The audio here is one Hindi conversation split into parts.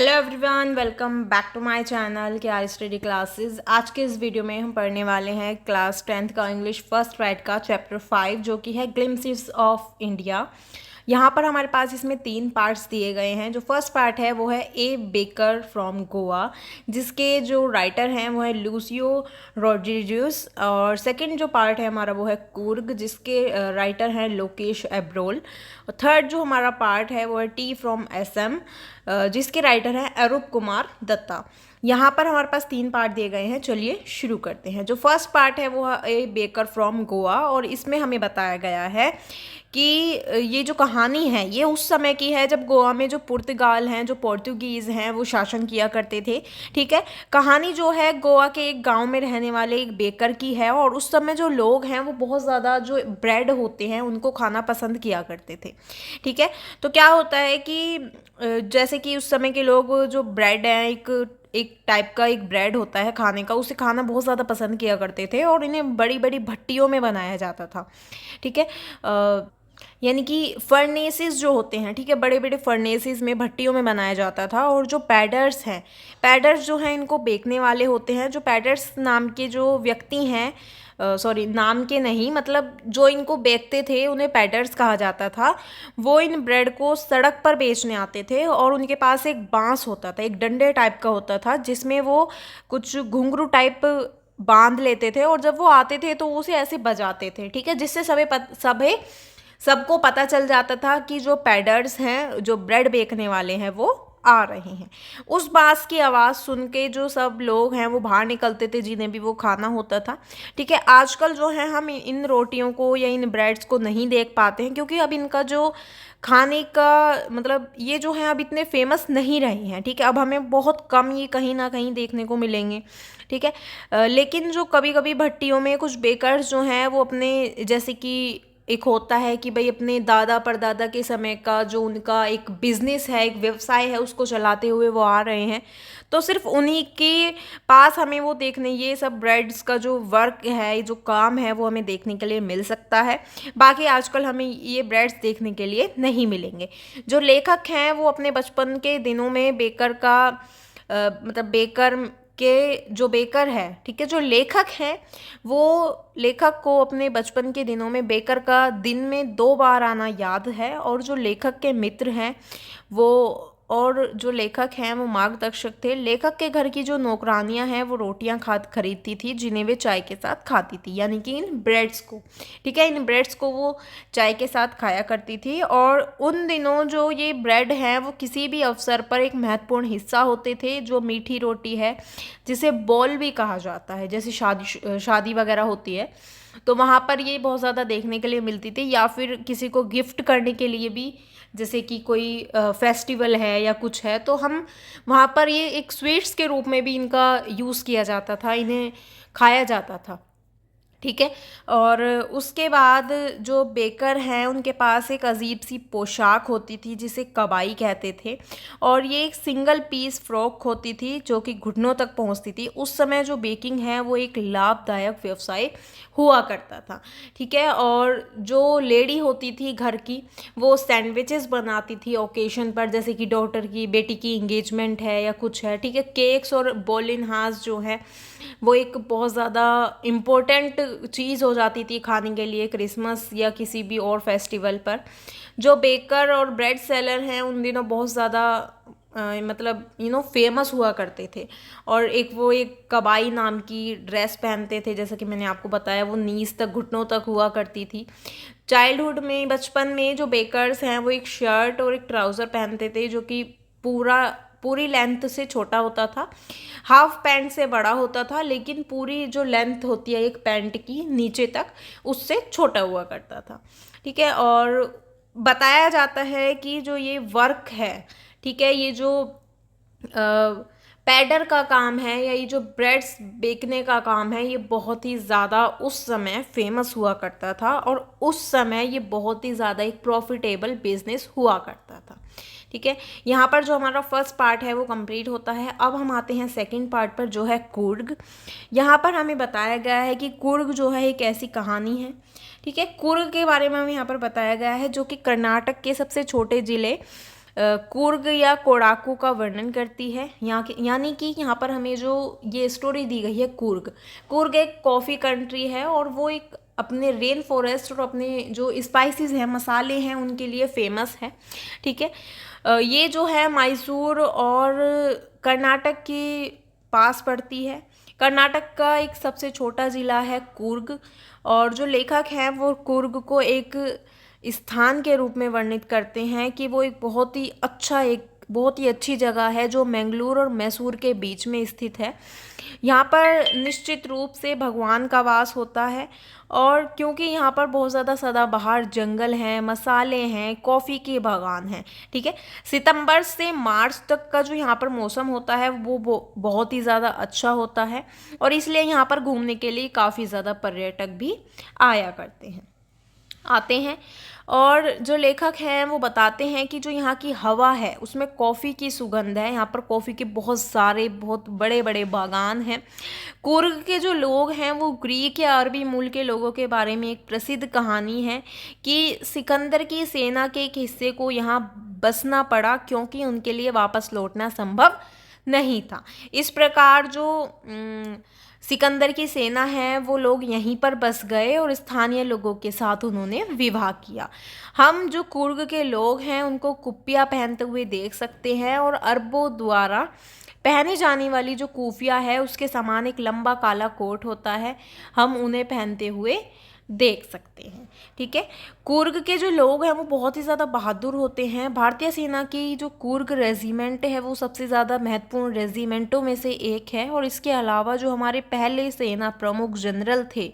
Hello everyone, welcome back to my channel K R study classes. आज के इस वीडियो में हम पढ़ने वाले हैं क्लास 10th का इंग्लिश फर्स्ट राइट का चैप्टर 5 जो कि है ग्लिम्पसेस ऑफ इंडिया। यहाँ पर हमारे पास इसमें 3 पार्ट्स दिए गए हैं। जो फर्स्ट पार्ट है वो है ए बेकर फ्रॉम गोवा, जिसके जो राइटर हैं वो है लूसियो रोड्रिग्यूस। और सेकंड जो पार्ट है हमारा वो है कूर्ग, जिसके राइटर हैं लोकेश एब्रोल। और थर्ड जो हमारा पार्ट है वो है टी फ्रॉम असम, जिसके राइटर हैं अरूप कुमार दत्ता। यहाँ पर हमारे पास 3 पार्ट दिए गए हैं। चलिए शुरू करते हैं। जो फर्स्ट पार्ट है वो है ए बेकर फ्रॉम गोवा, और इसमें हमें बताया गया है कि ये जो कहानी है ये उस समय की है जब गोवा में जो पुर्तगाल हैं, जो पोर्तुगीज़ हैं, वो शासन किया करते थे। ठीक है, कहानी जो है गोवा के एक गांव में रहने वाले एक बेकर की है, और उस समय जो लोग हैं वो बहुत ज़्यादा जो ब्रेड होते हैं उनको खाना पसंद किया करते थे। ठीक है, तो क्या होता है कि जैसे कि उस समय के लोग जो ब्रेड हैं, एक एक टाइप का एक ब्रेड होता है खाने का, उसे खाना बहुत ज़्यादा पसंद किया करते थे, और इन्हें बड़ी बड़ी भट्टियों में बनाया जाता था। ठीक है, यानी कि फर्नेसेस जो होते हैं, ठीक है, बड़े बड़े फर्नेसेस में भट्टियों में बनाया जाता था। और जो पैडर्स हैं, पैडर्स जो हैं इनको बेचने वाले होते हैं। जो पैडर्स नाम के जो व्यक्ति हैं, सॉरी नाम के नहीं, मतलब जो इनको बेचते थे उन्हें पैडर्स कहा जाता था। वो इन ब्रेड को सड़क पर बेचने आते थे, और उनके पास एक बांस होता था, एक डंडे टाइप का होता था, जिसमें वो कुछ घुंघरू टाइप बांध लेते थे, और जब वो आते थे तो उसे ऐसे बजाते थे। ठीक है, जिससे सबको पता चल जाता था कि जो पैडर्स हैं, जो ब्रेड बेचने वाले हैं, वो आ रहे हैं। उस बांस की आवाज़ सुन के जो सब लोग हैं वो बाहर निकलते थे, जिन्हें भी वो खाना होता था। ठीक है, आजकल जो है हम इन रोटियों को या इन ब्रेड्स को नहीं देख पाते हैं, क्योंकि अब इनका जो खाने का मतलब ये जो है अब इतने फेमस नहीं रहे हैं। ठीक है, अब हमें बहुत कम ये कहीं ना कहीं देखने को मिलेंगे। ठीक है, लेकिन जो कभी कभी भट्टियों में कुछ बेकर्स जो हैं वो अपने, जैसे कि एक होता है कि भाई अपने दादा परदादा के समय का जो उनका एक बिजनेस है, एक व्यवसाय है, उसको चलाते हुए वो आ रहे हैं, तो सिर्फ उन्हीं के पास हमें वो देखने, ये सब ब्रेड्स का जो वर्क है, ये जो काम है, वो हमें देखने के लिए मिल सकता है। बाकी आजकल हमें ये ब्रेड्स देखने के लिए नहीं मिलेंगे। जो लेखक हैं वो अपने बचपन के दिनों में बेकर का मतलब बेकर के जो बेकर है, ठीक है, जो लेखक हैं वो लेखक को अपने बचपन के दिनों में बेकर का दिन में 2 बार आना याद है। और जो लेखक के मित्र हैं वो, और जो लेखक हैं वो मार्गदर्शक थे। लेखक के घर की जो नौकरानियां हैं वो रोटियां खरीदती थी, जिन्हें वे चाय के साथ खाती थी, यानी कि इन ब्रेड्स को। ठीक है, इन ब्रेड्स को वो चाय के साथ खाया करती थी। और उन दिनों जो ये ब्रेड हैं वो किसी भी अवसर पर एक महत्वपूर्ण हिस्सा होते थे। जो मीठी रोटी है, जिसे बॉल भी कहा जाता है, जैसे शादी वगैरह होती है तो वहाँ पर ये बहुत ज़्यादा देखने के लिए मिलती थी, या फिर किसी को गिफ्ट करने के लिए भी, जैसे कि कोई फेस्टिवल है या कुछ है, तो हम वहाँ पर ये एक स्वीट्स के रूप में भी इनका यूज़ किया जाता था, इन्हें खाया जाता था। ठीक है, और उसके बाद जो बेकर हैं उनके पास एक अजीब सी पोशाक होती थी जिसे कबाई कहते थे, और ये एक सिंगल पीस फ्रॉक होती थी जो कि घुटनों तक पहुंचती थी। उस समय जो बेकिंग है वो एक लाभदायक व्यवसाय हुआ करता था। ठीक है, और जो लेडी होती थी घर की, वो सैंडविचेस बनाती थी ओकेशन पर, जैसे कि डॉटर की बेटी की इंगेजमेंट है या कुछ है। ठीक है, केक्स और बोलिनहास जो है वो एक बहुत ज़्यादा इम्पोर्टेंट चीज़ हो जाती थी खाने के लिए, क्रिसमस या किसी भी और फेस्टिवल पर। जो बेकर और ब्रेड सेलर हैं उन दिनों बहुत ज़्यादा मतलब फेमस हुआ करते थे। और एक कबाई नाम की ड्रेस पहनते थे, जैसा कि मैंने आपको बताया, वो नीज तक, घुटनों तक हुआ करती थी। चाइल्डहुड में, बचपन में जो बेकर्स हैं वो एक शर्ट और एक ट्राउज़र पहनते थे जो कि पूरी लेंथ से छोटा होता था, हाफ पैंट से बड़ा होता था, लेकिन पूरी जो लेंथ होती है एक पैंट की नीचे तक, उससे छोटा हुआ करता था। ठीक है, और बताया जाता है कि जो ये वर्क है, ठीक है, ये जो पैडर का काम है या ये जो ब्रेड्स बेकने का काम है, ये बहुत ही ज़्यादा उस समय फेमस हुआ करता था, और उस समय ये बहुत ही ज़्यादा एक प्रॉफिटेबल बिजनेस हुआ करता था। ठीक है, यहाँ पर जो हमारा फर्स्ट पार्ट है वो कंप्लीट होता है। अब हम आते हैं सेकंड पार्ट पर, जो है कूर्ग। यहाँ पर हमें बताया गया है कि कूर्ग जो है एक ऐसी कहानी है। ठीक है, कूर्ग के बारे में हमें यहाँ पर बताया गया है, जो कि कर्नाटक के सबसे छोटे ज़िले कुर्ग या कोडाकू का वर्णन करती है। यहाँ के यानी कि यहाँ पर हमें जो ये स्टोरी दी गई है, कुर्ग कुर्ग एक कॉफ़ी कंट्री है और वो एक अपने रेन फॉरेस्ट और अपने जो स्पाइसेस हैं, मसाले हैं, उनके लिए फेमस है। ठीक है, ये जो है मैसूर और कर्नाटक के पास पड़ती है। कर्नाटक का एक सबसे छोटा ज़िला है कुर्ग, और जो लेखक हैं वो कुर्ग को एक स्थान के रूप में वर्णित करते हैं कि वो एक बहुत ही अच्छी जगह है जो मैंगलोर और मैसूर के बीच में स्थित है। यहाँ पर निश्चित रूप से भगवान का वास होता है, और क्योंकि यहाँ पर बहुत ज़्यादा सदाबहार जंगल हैं, मसाले हैं, कॉफ़ी के बागान हैं। ठीक है, सितंबर से मार्च तक का जो यहाँ पर मौसम होता है वो बहुत ही ज़्यादा अच्छा होता है, और इसलिए यहाँ पर घूमने के लिए काफ़ी ज़्यादा पर्यटक भी आते हैं। और जो लेखक हैं वो बताते हैं कि जो यहाँ की हवा है उसमें कॉफ़ी की सुगंध है। यहाँ पर कॉफ़ी के बहुत बड़े बड़े बागान हैं। कुर्ग के जो लोग हैं वो ग्रीक या अरबी मूल के लोगों के बारे में एक प्रसिद्ध कहानी है कि सिकंदर की सेना के एक हिस्से को यहाँ बसना पड़ा क्योंकि उनके लिए वापस लौटना संभव नहीं था। इस प्रकार जो सिकंदर की सेना है वो लोग यहीं पर बस गए और स्थानीय लोगों के साथ उन्होंने विवाह किया। हम जो कुर्ग के लोग हैं उनको कुप्पियाँ पहनते हुए देख सकते हैं, और अरबों द्वारा पहने जाने वाली जो कुफिया है उसके समान एक लंबा काला कोट होता है, हम उन्हें पहनते हुए देख सकते हैं। ठीक है, कुर्ग के जो लोग हैं वो बहुत ही ज़्यादा बहादुर होते हैं। भारतीय सेना की जो कुर्ग रेजिमेंट है वो सबसे ज़्यादा महत्वपूर्ण रेजिमेंटों में से एक है, और इसके अलावा जो हमारे पहले सेना प्रमुख जनरल थे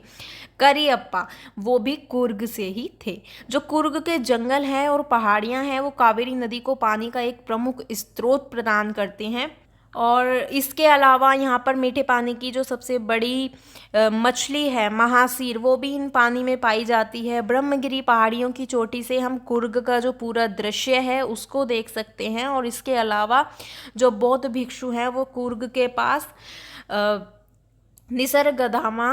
करियप्पा, वो भी कुर्ग से ही थे। जो कुर्ग के जंगल हैं और पहाड़ियाँ हैं वो कावेरी नदी को पानी का एक प्रमुख स्रोत प्रदान करते हैं, और इसके अलावा यहाँ पर मीठे पानी की जो सबसे बड़ी मछली है महासीर, वो भी इन पानी में पाई जाती है। ब्रह्मगिरी पहाड़ियों की चोटी से हम कुर्ग का जो पूरा दृश्य है उसको देख सकते हैं, और इसके अलावा जो बौद्ध भिक्षु हैं वो कुर्ग के पास निसर्गधामा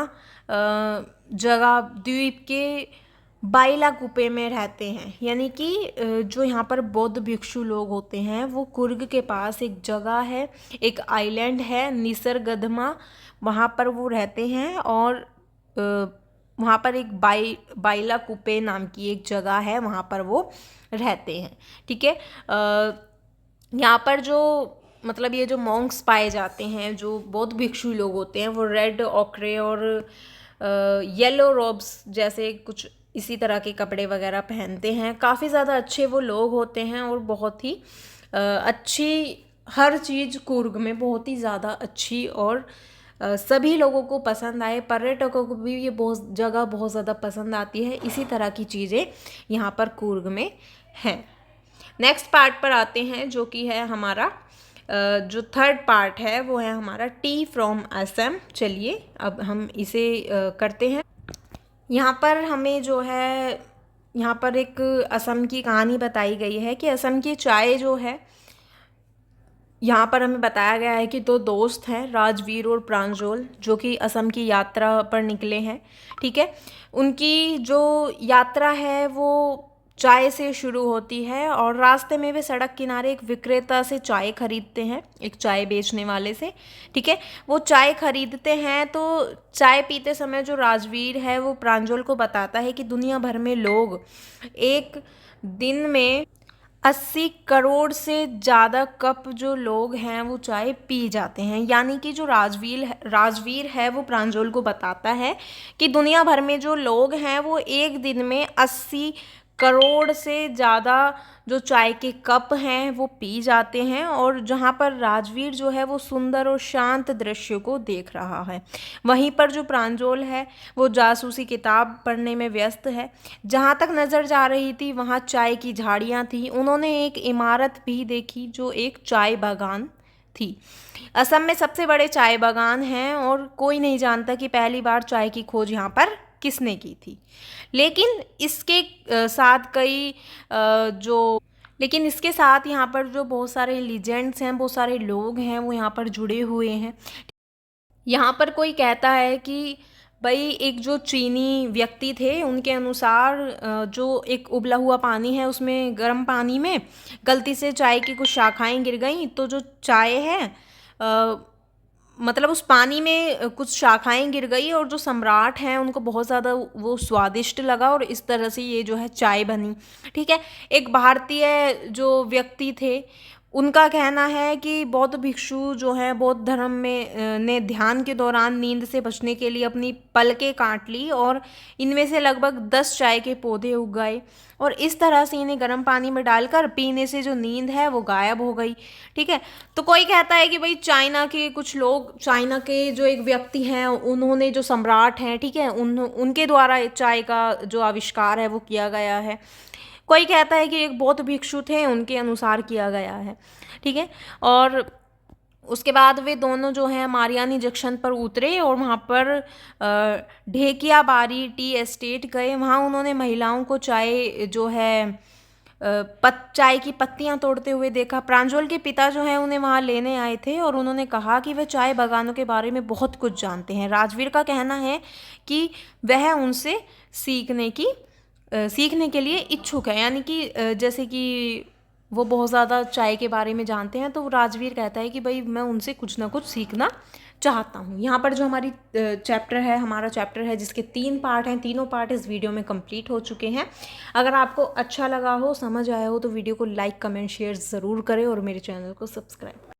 जगह द्वीप के बाइला कुपे में रहते हैं। यानी कि जो यहाँ पर बौद्ध भिक्षु लोग होते हैं वो कुर्ग के पास एक जगह है, एक आइलैंड है निसर्गधमा, वहाँ पर वो रहते हैं, और वहाँ पर एक बाइला कुपे नाम की एक जगह है, वहाँ पर वो रहते हैं। ठीक है, यहाँ पर जो मतलब ये जो मॉन्क्स पाए जाते हैं, जो बौद्ध भिक्षु लोग होते हैं, वो रेड ओक्रे और येलो रोब्स जैसे कुछ इसी तरह के कपड़े वगैरह पहनते हैं। काफ़ी ज़्यादा अच्छे वो लोग होते हैं, और बहुत ही अच्छी हर चीज़ कुर्ग में बहुत ही ज़्यादा अच्छी, और सभी लोगों को पसंद आए, पर्यटकों को भी ये बहुत ज़्यादा पसंद आती है। इसी तरह की चीज़ें यहाँ पर कुर्ग में हैं। नेक्स्ट पार्ट पर आते हैं जो कि है हमारा जो थर्ड पार्ट है वो है हमारा टी फ्रॉम असम। चलिए अब हम इसे करते हैं। यहाँ पर हमें जो है यहाँ पर एक असम की कहानी बताई गई है कि असम की चाय जो है, यहाँ पर हमें बताया गया है कि दो दोस्त हैं राजवीर और प्रांजल, जो कि असम की यात्रा पर निकले हैं। ठीक है, उनकी जो यात्रा है वो चाय से शुरू होती है, और रास्ते में वे सड़क किनारे एक विक्रेता से चाय खरीदते हैं, एक चाय बेचने वाले से। ठीक है, वो चाय खरीदते हैं तो चाय पीते समय जो राजवीर है वो प्रांजल को बताता है कि दुनिया भर में लोग एक दिन में 80 करोड़ से ज़्यादा कप जो लोग हैं वो चाय पी जाते हैं। यानी कि जो राजवीर है वो प्रांजल को बताता है कि दुनिया भर में जो लोग हैं वो एक दिन में 80 करोड़ से ज़्यादा जो चाय के कप हैं वो पी जाते हैं, और जहाँ पर राजवीर जो है वो सुंदर और शांत दृश्य को देख रहा है, वहीं पर जो प्रांजल है वो जासूसी किताब पढ़ने में व्यस्त है। जहाँ तक नज़र जा रही थी वहाँ चाय की झाड़ियाँ थी। उन्होंने एक इमारत भी देखी जो एक चाय बागान थी। असम में सबसे बड़े चाय बागान हैं, और कोई नहीं जानता कि पहली बार चाय की खोज यहाँ पर किसने की थी। लेकिन इसके साथ यहाँ पर जो बहुत सारे लीजेंड्स हैं, बहुत सारे लोग हैं वो यहाँ पर जुड़े हुए हैं। यहाँ पर कोई कहता है कि भाई एक जो चीनी व्यक्ति थे उनके अनुसार जो एक उबला हुआ पानी है उसमें गर्म पानी में गलती से चाय की कुछ शाखाएं गिर गईं, तो जो चाय है अ, मतलब उस पानी में कुछ शाखाएं गिर गई और जो सम्राट हैं उनको बहुत ज़्यादा वो स्वादिष्ट लगा और इस तरह से ये जो है चाय बनी। ठीक है। एक भारतीय जो व्यक्ति थे उनका कहना है कि बौद्ध भिक्षु जो हैं बौद्ध धर्म में ने ध्यान के दौरान नींद से बचने के लिए अपनी पलकें काट ली और इनमें से लगभग 10 चाय के पौधे उग गए और इस तरह से इन्हें गर्म पानी में डालकर पीने से जो नींद है वो गायब हो गई। ठीक है। तो कोई कहता है कि भाई चाइना के कुछ लोग, चाइना के जो एक व्यक्ति हैं उन्होंने, जो सम्राट हैं, ठीक है, उनके द्वारा चाय का जो आविष्कार है वो किया गया है। कोई कहता है कि एक बौद्ध भिक्षु थे उनके अनुसार किया गया है। ठीक है। और उसके बाद वे दोनों जो हैं मारियानी जंक्शन पर उतरे और वहाँ पर ढेकियाबारी टी एस्टेट गए। वहाँ उन्होंने महिलाओं को चाय जो है चाय की पत्तियां तोड़ते हुए देखा। प्रांजल के पिता जो हैं उन्हें वहाँ लेने आए थे और उन्होंने कहा कि वे चाय बागानों के बारे में बहुत कुछ जानते हैं। राजवीर का कहना है कि वह उनसे सीखने के लिए इच्छुक है, यानी कि जैसे कि वो बहुत ज़्यादा चाय के बारे में जानते हैं, तो राजवीर कहता है कि भाई मैं उनसे कुछ ना कुछ सीखना चाहता हूँ। यहाँ पर जो हमारा चैप्टर है जिसके 3 पार्ट हैं, तीनों पार्ट इस वीडियो में कंप्लीट हो चुके हैं। अगर आपको अच्छा लगा हो, समझ आया हो, तो वीडियो को लाइक, कमेंट, शेयर ज़रूर करें और मेरे चैनल को सब्सक्राइब